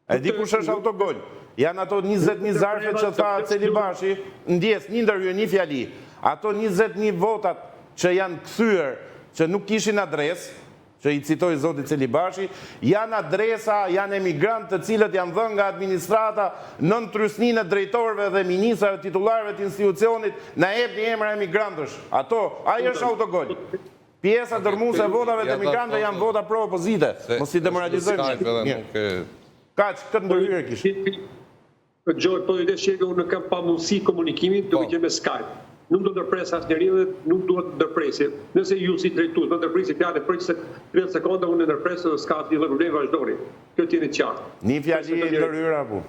E di kush është autogol? Janë ato 20.000 zarfe që tha Celibashi, ndjes, një ndër ju një fjali. Ato 20.000 votat që janë kthyer, që nuk kishin adres, që i citoj zoti Celibashi, janë adresa, janë emigrantë të cilët janë dhënë nga administrata nën trysninë e drejtorëve dhe ministrave titullarëve të institucionit, na jepni emra emigrantësh. Ato, ai është autogol. Pjesa dërmuese e votave të emigrantëve janë vota pro opozite. Mos i demoralizojmë. Kaq, këtë ndërhyrje kishte. Gjoj, po i deshjeve unë kam pa mundësi komunikimit duke që me Skype. Nuk do ndërpres asnjëri dhe nuk duhet ndërpresi. Nëse ju si drejtues do ndërpresi fjalë për 30 sekonda unë ndërpres dhe s'ka asnjë problem vazhdoni. Kjo t'jeni të qartë. Një fjali ndërhyr apo?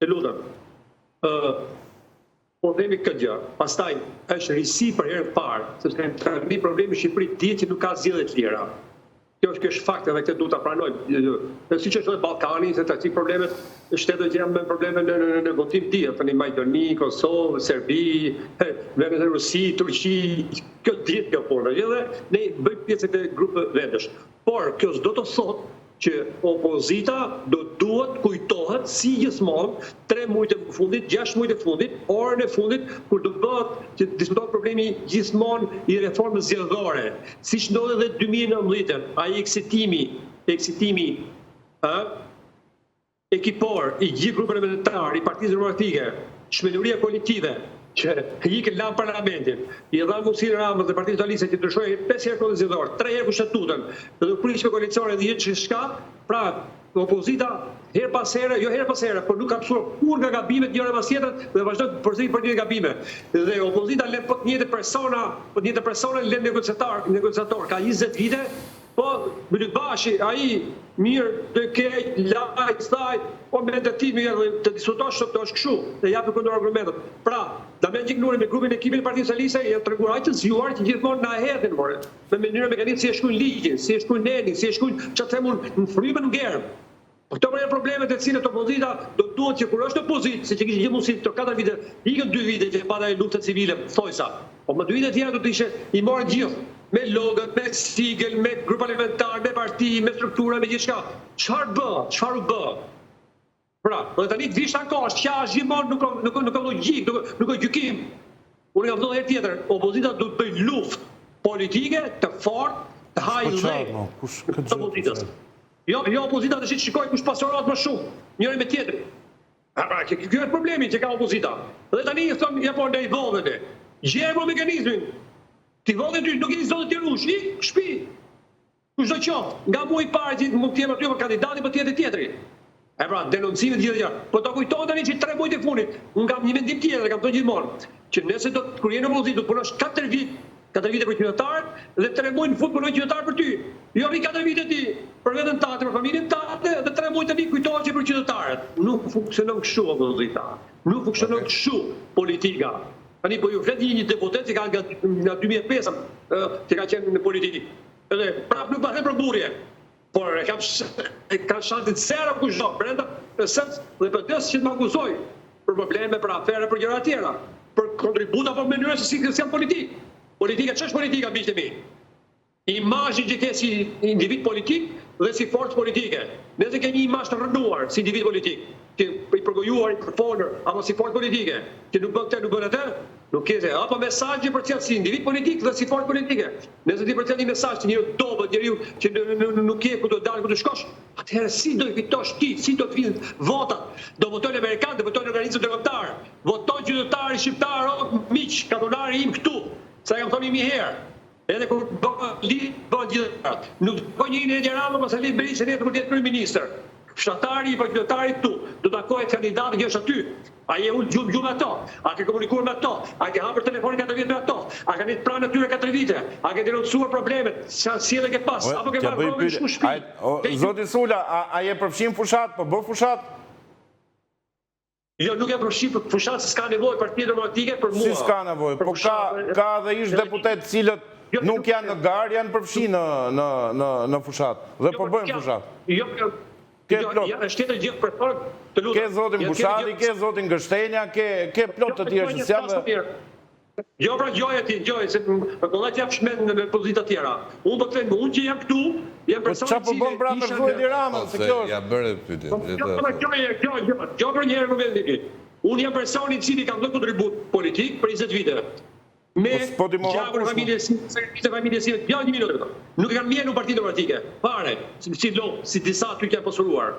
E lutem. Po themi këtë gjë. Pastaj është risi për herë të parë, sepse tani problemi i Shqipërisë dihet që nuk ka zgjedhje të tjera. Kjo është fakt edhe këtë duhet ta pranojmë. Siç është Ballkani, se tash problemet shtetet që janë me probleme në votim dihet, tani Maqedoni, Kosovë, Serbi, Venezuela, Rusi, Turqi, kjo dihet kjo punë. Edhe ne bëjmë pjesë të grupeve vendesh. Por kjo s'do të thotë që opozita duhet kujtohet si gjithmonë 3 muajt e fundit, 6 muajt e fundit, orën e fundit, kur do bëhet që diskutohet problemi gjithmonë i reformës zgjedhore. Siç ndodhi edhe 2019, ai eksitimi ekipor i gjithë grupeve parlamentar, i Partisë Demokratike, shmenuria kolektive, që ikën lanë parlamentin, i dha mundësinë Ramës dhe Partisë Socialiste që ndryshoi 5 herë kodin zgjedhor, 3 herë kushtetutën, dhe do prishme koalicione dhe jetë shka, pra opozita herë pas here, jo herë pas here, por nuk ka mësuar kur nga gabimet njëra pas tjetrës dhe vazhdon përsëri për një gabime. Dhe opozita lën po të njëjtë persona lën negociator, ka 20 vite. Po, Byllykbashi, ai mirë të keq, lajt, staj, po me të ti mirë të diskutosh të është këshu, dhe japë këndër argumentet. Pra, da me gjiknuri me grupin e ekipin e Partisë Socialiste, e të reguar të zjuar që gjithmonë na hedhin, me mënyrë mekanisë si e shkujnë ligjin, si e shkujnë neni, si e shkujnë që të themun në frymën ngerë. Po këto janë problemet e cilët opozita do duhet që kur është opozitë, se që kishë gjithë mundësi të 4 vite, ikën 2 vite që pata e luftët civile, thojsa. Po më 2 vite tjera do të ishe i marrë gjithë. Me logët, me sigël, me grup parlamentar, me parti, me struktura, me gjithçka. Çfarë bë? Çfarë u bë? Pra, do tani të vish ankosh, që është gjithmonë nuk ka logjik, nuk ka gjykim. Unë kam thënë herë tjetër, opozita do të bëjë luftë politike të fortë, të high-level të opozitës. Jo opozita të shikoj kush pasorat më shumë, njëri me tjetrin. Pra, kjo është problemi që ka opozita. Dhe tani thonë, ja po ndaj vëllëve. Gjejmë mekanizmin. Ti vëllë ty nuk jeni zonë të rush, ik shtëpi. Kushdo qoftë, nga muaji i parë që mund të jem aty për kandidati për tjetri. E pra, denoncimet gjithë. Po ta kujtohet tani që 3 muajt e fundit, unë kam një mendim tjetër, kam thënë gjithmonë, që nëse do të kur jeni në opozitë, do të punosh 4 vite për qytetarët dhe 3 muaj në fund punoj qytetar për ty. Jo vi 4 vite ti për veten tënde, për familjen tënde dhe 3 muaj tani kujtohet që për qytetarët. Nuk funksionon kështu opozita. Nuk funksionon kështu politika. Tani po ju flet një deputet që ka nga 2005 që ka qenë në politikë. Edhe prapë nuk bëhet për burrje. Por ka shantin zero kushdo brenda sens dhe për të që të më akuzoj për probleme, për afere, për gjëra tjera, për kontributa apo mënyrë se si janë politikë. Politika ç'është politika miqtë e mi? Imazhin që ke si individ politik dhe si forcë politike. Nëse ke një imazh të rënduar si individ politik, që i përgojuar, i përfonur, apo si forcë politike, që nuk bën këtë, nuk bën atë, nuk ke apo mesazhe për të si individ politik dhe si forcë politike. Nëse ti përcjell një mesazh të njeriu dobët, njeriu që nuk ke ku do dalë, ku do shkosh, atëherë si do i fitosh ti, si do të vinë votat? Do votojnë amerikanë, do votojnë organizmat ndërkombëtar, votojnë qytetarë shqiptar, miq, katonari im këtu. Sa jam thonë 1000 herë. Edhe kur bëhet gjithë. Nuk ka një në Tiranë pas Ali Berisha ne të jetë kryeministër. Fshatari i qytetarit këtu do takohet kandidatë që është aty. A je ul gjumë ato? A ke komunikuar me ato? A ke hapur telefonin 4 vite me ato? A kanë ditë pranë atyre 4 vite? A ke denoncuar problemet? Sa sjellje ke pas? Apo ke marrë në shtëpi? Zoti Sula, a je përfshim fushat? Po bë fushat? Jo, nuk e përfshim fushat, s'ka nevojë Partia Demokratike për mua. Si s'ka nevojë? Po ka dhe ish deputet cilët nuk janë në garë, janë përfshi në fushat. Dhe po bëjmë fushat. Ke zotin Bushati, ke zotin Gështenja, ke plot të tjerë që s'janë dhe... Jo, pra gjoja ti, gjoja, se kolla që jap shmet në pozita tjera. Unë po të them, unë që jam këtu, jam person Çfarë po bën pra për Edi Ramën, se kjo Ja është. bëre pyetje. Gjo për njerë në vendin e. Unë jam personi cili kam dhënë kontribut politik për 20 vite. Me Po ti mohon gjakur familjes, servite familjes sime, ja 1 minutë vetëm. Nuk e kanë mjenë në Partinë Demokratike. Fare, si disa aty që janë posturuar.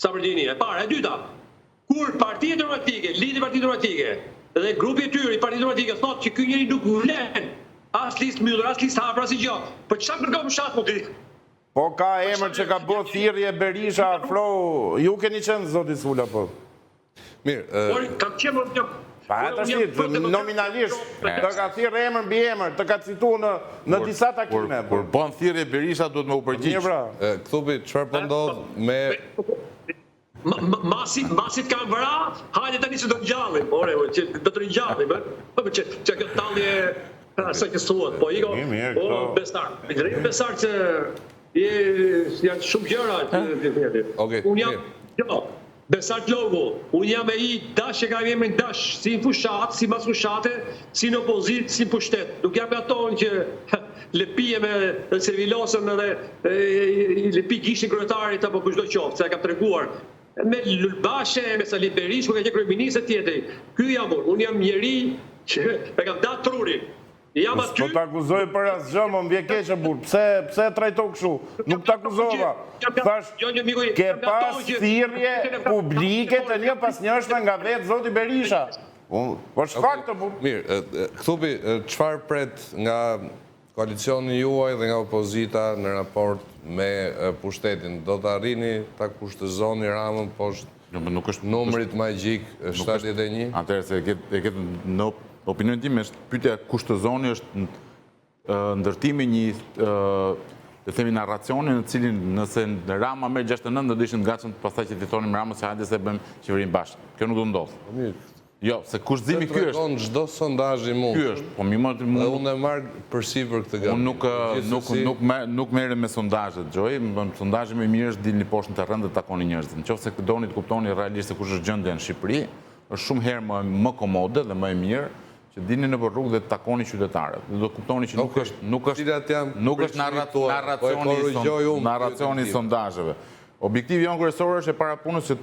Sa për dini, e para, e dyta. Kur Partia Demokratike, lidi Partinë Demokratike, dhe grupi i tyre i Partinë Demokratike thotë që ky njeri nuk vlen as listë mbyllur, as listë hapur, as gjë. Po çfarë kërkon më shat ti? Po ka emër që ka bë thirrje Berisha, Afro, ju keni qenë zoti Sula po. Mirë, Por kam qenë Pa tash nominalisht të ka thirrë emër mbi emër, të ka cituar në disa takime. Kur bën thirrje Berisha duhet me u përgjigj. Mirë pra. Kthupi, çfarë po ndodh me Masit kanë vëra, hajde tani se do të ngjallim, ore, që do të ngjallim, po që kjo tallje sa që thuhet, po iko, po besar. Besar që janë shumë gjëra që thënë. Okej, Unë jam, jo, besar logo, unë jam e i dash që ka emrin dash, si në fushat, si mas fushate, si në opozit, si në pushtet. Nuk jam ato që lepije me servilosën dhe lepi gishin kryetarit apo kushdo qoftë, se e kam treguar. Me Lulbashe, me Salim Berish, ku ka qenë kryeminist tjetër. Ky jam unë jam njeri që e kam datë trurin. Jam aty. Po t'akuzoj për asgjë, më mbje keqe burr. Pse trajto kështu? Nuk t'akuzova. Thash, ke pas thirrje publike të një pas njëshme nga vetë zoti Berisha. Po çfarë të burr? Mirë, Kthupi, çfarë pret nga koalicioni juaj dhe nga opozita në raport me pushtetin? Do të arrini ta kushtëzoni Ramën poshtë Nuk është numrit magjik 71? Atëherë se e ketë në opinionin tim është pyetja kushtëzoni është ndërtimi një të themi narracioni në cilin nëse Rama merr 69 do ishin gatshëm pastaj që t'i thonim Ramës se hajde se bëjmë qeverinë bashkë. Kjo nuk do ndodh. Jo, se kushtëzimi ky është. Çdo sondazh i mund. Ky është, po më Dhe unë e marr përsipër këtë gabim. Unë nuk merrem me sondazhet, Xhoj, sondazhi më i mirë është dilni poshtë në terren dhe takoni njerëzit. Nëse doni të kuptoni realisht se kush është gjendja në Shqipëri, është shumë herë më komode dhe më e mirë që dilni në rrugë dhe të takoni qytetarët. Dhe do kuptoni që nuk është narracioni i sondazheve. Objektivi jonë kryesor është e parapunës që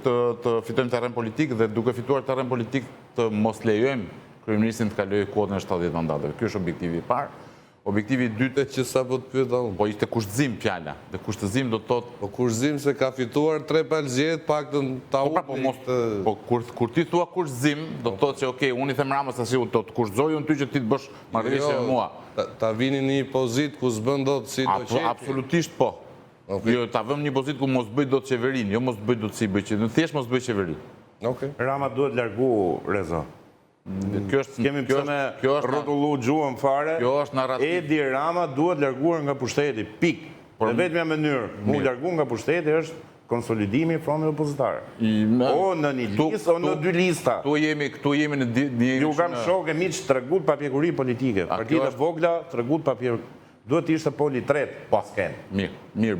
të fitojmë terren politik dhe duke fituar terren politik të mos lejojmë kryeministin të kalojë kuotën e 70 mandateve. Ky është objektivi i parë. Objektivi i dytë që sapo të pyeta unë. po ishte kushtëzim fjala. Dhe kushtëzim do të thotë Po kushtëzim se ka fituar 3 palëzjet, paktën ta po kur ti thua kushtëzim, do të thotë që okay, unë i them Ramës se do të kushtëzoj unë ty që ti të bësh marrëveshje me mua. Ta vini në një pozitë ku s'bën dot si do qetë. Absolutisht po. Jo, ta vëmë një pozitë ku mos bëj dot qeverinë, jo mos bëj dot si bëj qeverinë, thjesht mos bëj qeverinë. Okej. Rama duhet largu Rezo. Kemi pse me rrotullu gjuhën fare. Kjo është narrativ. Edi Rama duhet larguar nga pushteti, pik. Dhe vetmja mënyrë mu largu nga pushteti është konsolidimi i frontave opozitare. O në një listë, o në 2 lista. Këtu jemi në Ju kam shokë e miq tregut papjekuri politike. Partitë vogla tregut papjekuri. Duhet të ishte poli 3 pas sken. Mirë,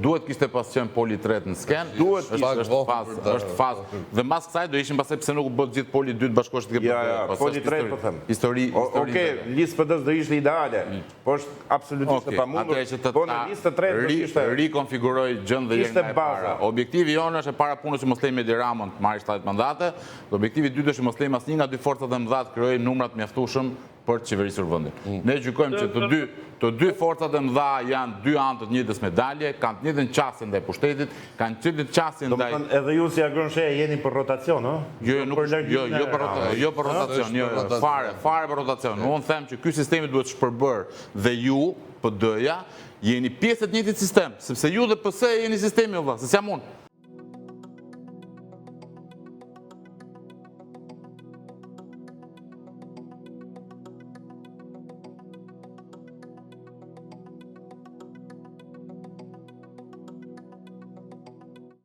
duhet kishte pas qenë poli 3 në sken. Është fazë. Dhe mas kësaj do ishin pastaj pse nuk u bë gjithë poli 2 bashkosh të Ja, poli 3 po them. Histori. Okej, listë PD-s do ishte ideale. Po është absolutisht e pamundur. Po në listë 3 do ishte rikonfiguroj gjën dhe ishte jemi baza. Objektivi jonë është e para punës që mos lejmë Edi Ramën të marrë 70 mandate. Dhe objektivi i dytë është që mos lejmë asnjë nga dy forcat e mëdha të krijojë numrat mjaftueshëm për të qeverisur vendin. Ne gjykojmë që të dy forcat e mëdha janë 2 anë të njëjtës medalje, kanë të njëjtën qasje ndaj pushtetit, kanë të njëjtën qasje ndaj. Domethënë edhe ju si Agronshe jeni për rotacion, ëh? Jo për rotacion, fare për rotacion. Unë them që ky sistemi duhet shpërbër dhe ju, PD-ja, jeni pjesë të njëjtit sistem, sepse ju dhe PS jeni sistemi vëlla, se jam unë.